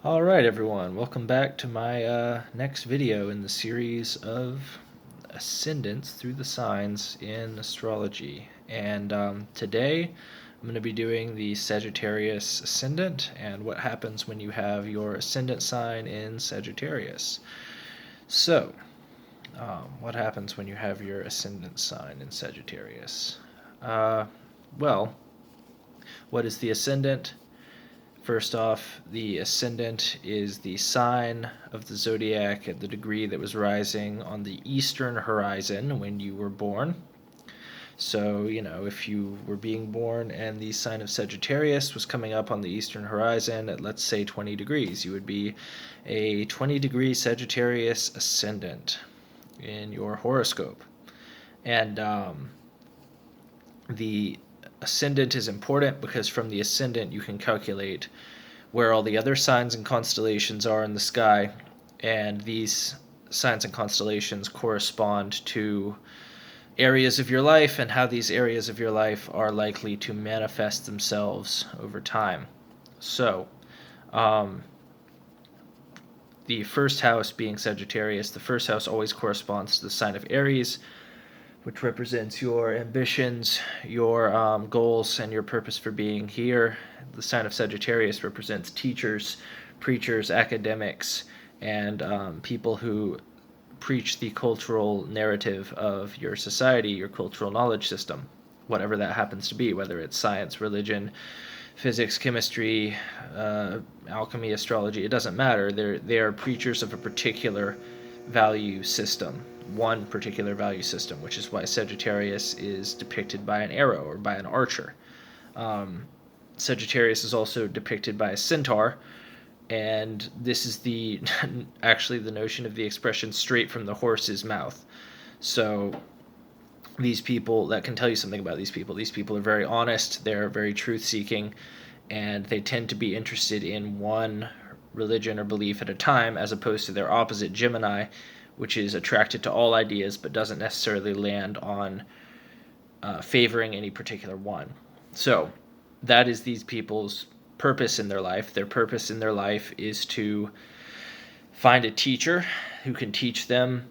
Alright everyone, welcome back to my next video in the series of ascendants through the signs in astrology. And today I'm going to be doing the Sagittarius ascendant and what happens when you have your ascendant sign in Sagittarius. So, what happens when you have your ascendant sign in Sagittarius? Uh, well, what is the ascendant? First off, the ascendant is the sign of the zodiac at the degree that was rising on the eastern horizon when you were born. So, if you were being born and the sign of Sagittarius was coming up on the eastern horizon at, let's say, 20 degrees, you would be a 20-degree Sagittarius ascendant in your horoscope. And the ascendant is important because from the ascendant you can calculate where all the other signs and constellations are in the sky, and these signs and constellations correspond to areas of your life and how these areas of your life are likely to manifest themselves over time. So, the first house being Sagittarius, the first house always corresponds to the sign of Aries, which represents your ambitions, your goals, and your purpose for being here. The sign of Sagittarius represents teachers, preachers, academics, and people who preach the cultural narrative of your society, your cultural knowledge system, whatever that happens to be, whether it's science, religion, physics, chemistry, alchemy, astrology, it doesn't matter. They are preachers of a particular value system, one particular value system, which is why Sagittarius is depicted by an arrow or by an archer. Sagittarius is also depicted by a centaur, and this is the actually the notion of the expression straight from the horse's mouth. So these people, that can tell you something about these people. These people are very honest, they're very truth seeking, and they tend to be interested in one religion or belief at a time, as opposed to their opposite Gemini, which is attracted to all ideas but doesn't necessarily land on favoring any particular one. So that is these people's purpose in their life. Their purpose in their life is to find a teacher who can teach them,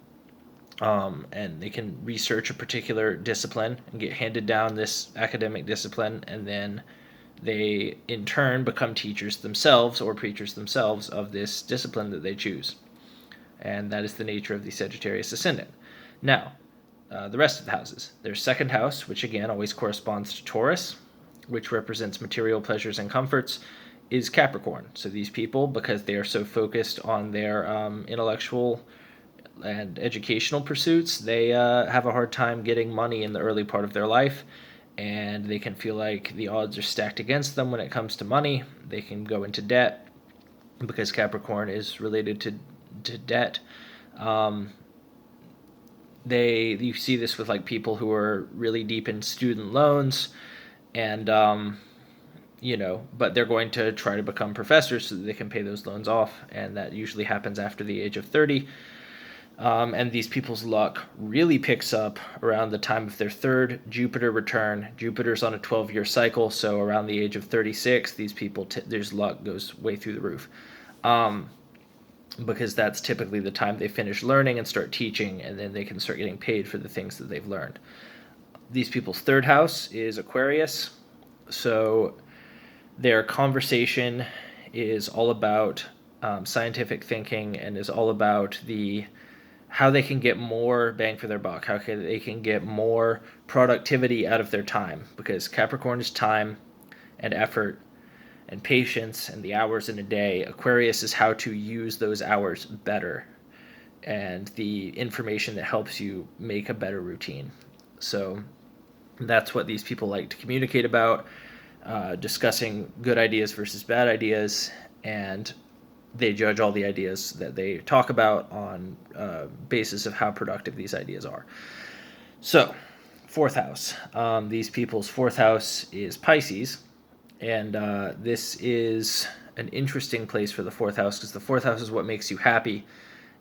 and they can research a particular discipline and get handed down this academic discipline, and then they in turn become teachers themselves or preachers themselves of this discipline that they choose. And that is the nature of the Sagittarius ascendant. Now, the rest of the houses. There's second house, which again always corresponds to Taurus, which represents material pleasures and comforts, is Capricorn. So these people, because they are so focused on their intellectual and educational pursuits, they have a hard time getting money in the early part of their life, and they can feel like the odds are stacked against them when it comes to money. They can go into debt because Capricorn is related to debt. You see this with like people who are really deep in student loans, and but they're going to try to become professors so that they can pay those loans off, and that usually happens after the age of 30. And these people's luck really picks up around the time of their third Jupiter return. Jupiter's on a 12-year cycle, so around the age of 36, these people, their luck goes way through the roof. Because that's typically the time they finish learning and start teaching, and then they can start getting paid for the things that they've learned. These people's third house is Aquarius, so their conversation is all about scientific thinking and is all about how they can get more bang for their buck, how they can get more productivity out of their time, because Capricorn is time and effort and patience and the hours in a day. Aquarius is how to use those hours better and the information that helps you make a better routine. So that's what these people like to communicate about, discussing good ideas versus bad ideas, and they judge all the ideas that they talk about on basis of how productive these ideas are. So, fourth house. These people's fourth house is Pisces, and this is an interesting place for the fourth house because the fourth house is what makes you happy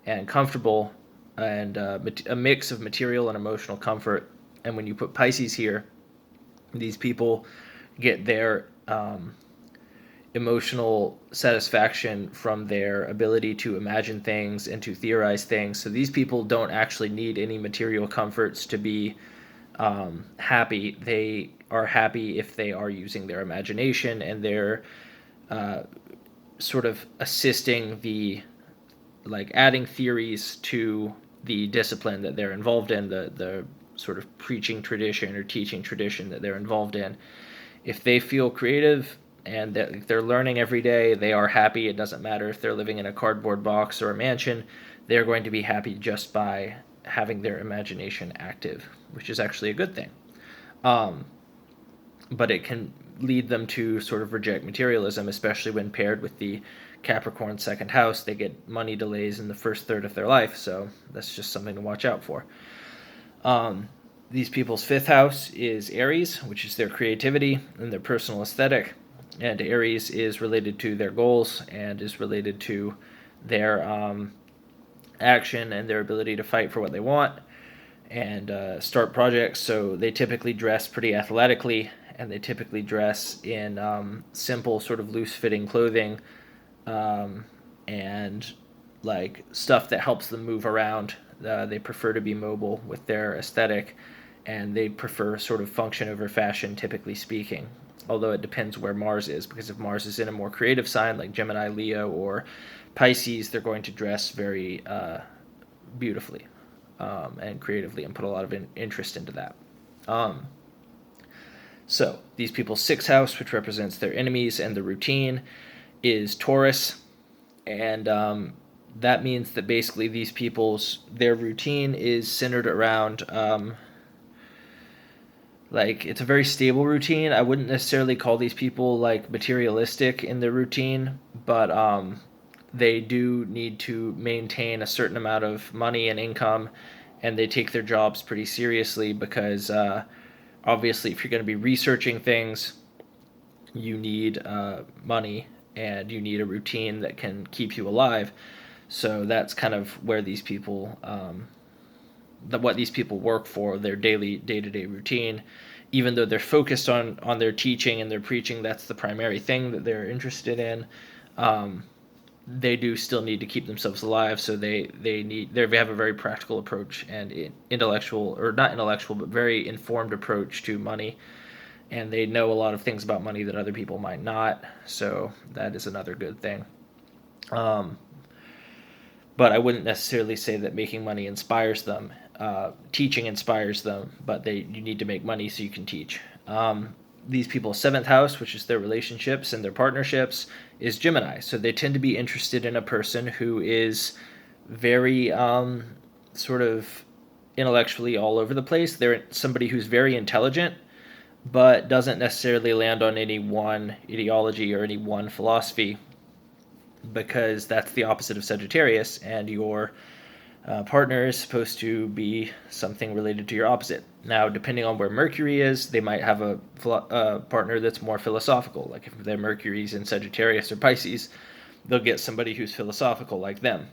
and comfortable, and a mix of material and emotional comfort. And when you put Pisces here, these people get their emotional satisfaction from their ability to imagine things and to theorize things. So these people don't actually need any material comforts to be happy. They are happy if they are using their imagination, and they're sort of assisting the, like, adding theories to the discipline that they're involved in, the sort of preaching tradition or teaching tradition that they're involved in. If they feel creative and that they're learning every day, they are happy. It doesn't matter if they're living in a cardboard box or a mansion, they're going to be happy just by having their imagination active, which is actually a good thing. But it can lead them to sort of reject materialism, especially when paired with the Capricorn second house. They get money delays in the first third of their life, so that's just something to watch out for. These people's fifth house is Aries, which is their creativity and their personal aesthetic. And Aries is related to their goals and is related to their action and their ability to fight for what they want and start projects. So they typically dress pretty athletically, and they typically dress in simple, sort of loose-fitting clothing, and like stuff that helps them move around. They prefer to be mobile with their aesthetic, and they prefer sort of function over fashion, typically speaking. Although it depends where Mars is, because if Mars is in a more creative sign like Gemini, Leo, or Pisces, they're going to dress very beautifully and creatively and put a lot of interest into that. So these people's sixth house, which represents their enemies and the routine, is Taurus, and that means that basically these people's their routine is centered around like, it's a very stable routine. I wouldn't necessarily call these people like materialistic in their routine, but they do need to maintain a certain amount of money and income, and they take their jobs pretty seriously because obviously, if you're going to be researching things, you need money and you need a routine that can keep you alive. So that's kind of where these people, what these people work for, their daily day-to-day routine. Even though they're focused on their teaching and their preaching, that's the primary thing that they're interested in. They do still need to keep themselves alive, so they have a very practical approach and intellectual, or not intellectual, but very informed approach to money, and they know a lot of things about money that other people might not. So that is another good thing. But I wouldn't necessarily say that making money inspires them. Teaching inspires them, but you need to make money so you can teach. These people's seventh house, which is their relationships and their partnerships, is Gemini. So they tend to be interested in a person who is very sort of intellectually all over the place. They're somebody who's very intelligent, but doesn't necessarily land on any one ideology or any one philosophy, because that's the opposite of Sagittarius, and your partner is supposed to be something related to your opposite. Now, depending on where Mercury is, they might have a partner that's more philosophical. Like if their Mercury's in Sagittarius or Pisces, they'll get somebody who's philosophical like them.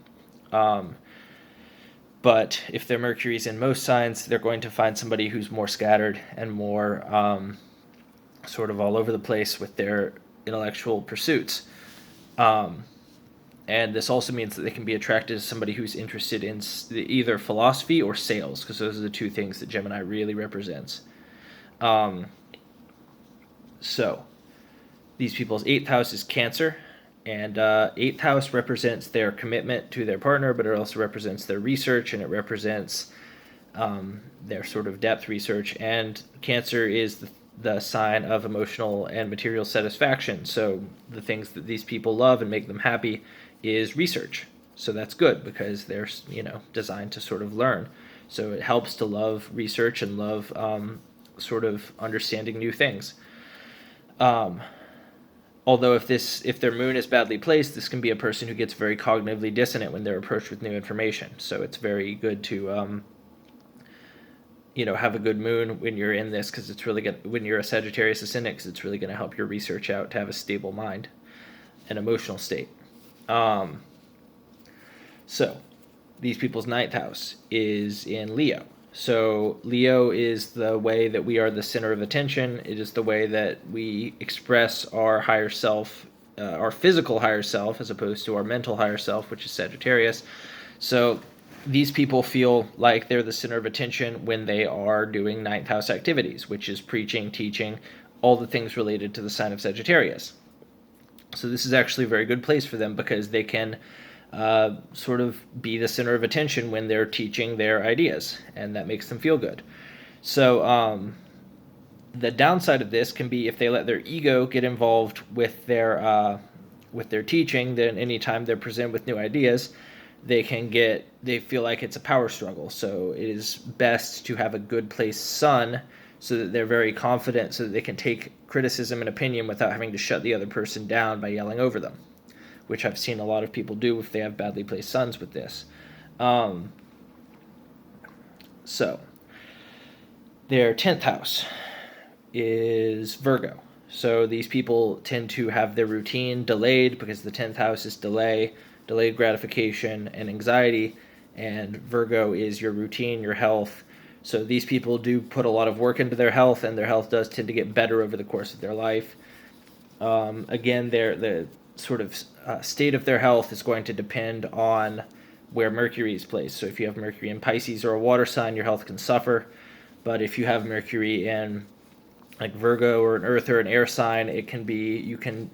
But if their Mercury's in most signs, they're going to find somebody who's more scattered and more sort of all over the place with their intellectual pursuits. And this also means that they can be attracted to somebody who's interested in either philosophy or sales, because those are the two things that Gemini really represents. So, these people's eighth house is Cancer, and eighth house represents their commitment to their partner, but it also represents their research, and it represents their sort of depth research. And Cancer is the sign of emotional and material satisfaction. So the things that these people love and make them happy is research. So that's good, because they're designed to sort of learn. So it helps to love research and love sort of understanding new things. Although if their moon is badly placed, this can be a person who gets very cognitively dissonant when they're approached with new information. So it's very good to have a good moon when you're in this, because it's really good when you're a Sagittarius ascendant, because it's really going to help your research out to have a stable mind and emotional state. So these people's ninth house is in Leo. So Leo is the way that we are the center of attention. It is the way that we express our higher self our physical higher self as opposed to our mental higher self, which is Sagittarius. So these people feel like they're the center of attention when they are doing ninth house activities, which is preaching, teaching, all the things related to the sign of Sagittarius. So this is actually a very good place for them because they can sort of be the center of attention when they're teaching their ideas, and that makes them feel good. So the downside of this can be if they let their ego get involved with their teaching, then anytime they're presented with new ideas, they feel like it's a power struggle. So it is best to have a good place sun so that they're very confident, so that they can take criticism and opinion without having to shut the other person down by yelling over them, which I've seen a lot of people do if they have badly placed suns with this. So their 10th house is Virgo. So these people tend to have their routine delayed because the 10th house is delayed gratification, and anxiety, and Virgo is your routine, your health. So these people do put a lot of work into their health, and their health does tend to get better over the course of their life. Again, the sort of state of their health is going to depend on where Mercury is placed. So if you have Mercury in Pisces or a water sign, your health can suffer. But if you have Mercury in like Virgo or an earth or an air sign, you can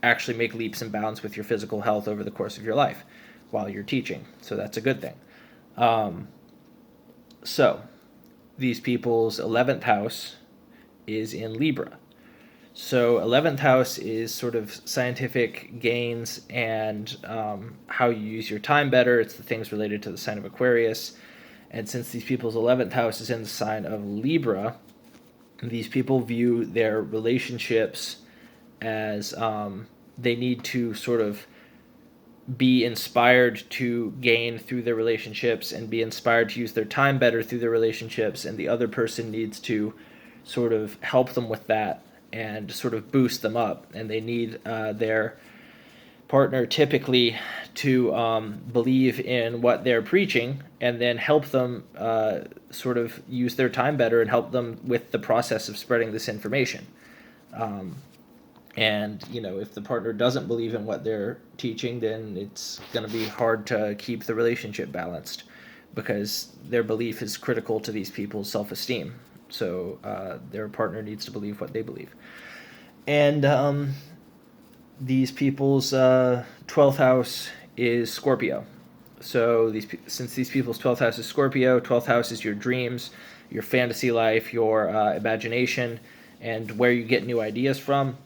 actually make leaps and bounds with your physical health over the course of your life while you're teaching. So that's a good thing. So these people's 11th house is in Libra. So 11th house is sort of scientific gains and how you use your time better. It's the things related to the sign of Aquarius. And since these people's 11th house is in the sign of Libra, these people view their relationships as they need to sort of be inspired to gain through their relationships and be inspired to use their time better through their relationships, and the other person needs to sort of help them with that and sort of boost them up, and they need their partner typically to believe in what they're preaching and then help them sort of use their time better and help them with the process of spreading this information. And, if the partner doesn't believe in what they're teaching, then it's going to be hard to keep the relationship balanced because their belief is critical to these people's self-esteem. So their partner needs to believe what they believe. And these people's 12th house is Scorpio. So since these people's 12th house is Scorpio, 12th house is your dreams, your fantasy life, your imagination, and where you get new ideas from.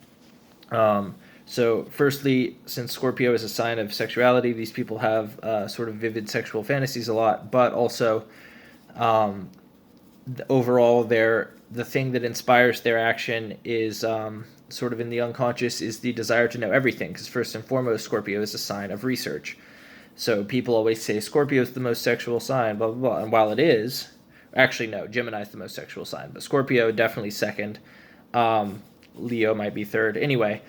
So firstly, since Scorpio is a sign of sexuality, these people have sort of vivid sexual fantasies a lot, but also overall the thing that inspires their action is sort of in the unconscious is the desire to know everything, because first and foremost, Scorpio is a sign of research. So people always say Scorpio is the most sexual sign, blah, blah, blah. And while it is, actually no, Gemini is the most sexual sign, but Scorpio definitely second. Leo might be third. Anyway,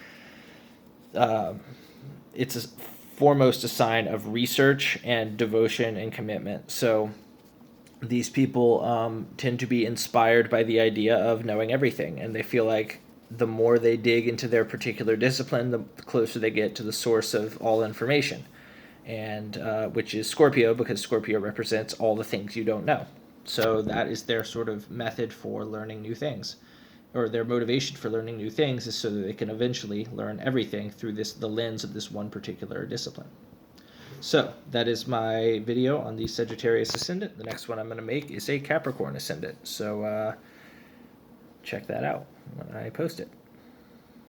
it's foremost a sign of research and devotion and commitment. So these people tend to be inspired by the idea of knowing everything, and they feel like the more they dig into their particular discipline, the closer they get to the source of all information, and which is Scorpio, because Scorpio represents all the things you don't know. So that is their sort of method for learning new things, or their motivation for learning new things is so that they can eventually learn everything through the lens of this one particular discipline. So that is my video on the Sagittarius Ascendant. The next one I'm going to make is a Capricorn Ascendant. So check that out when I post it.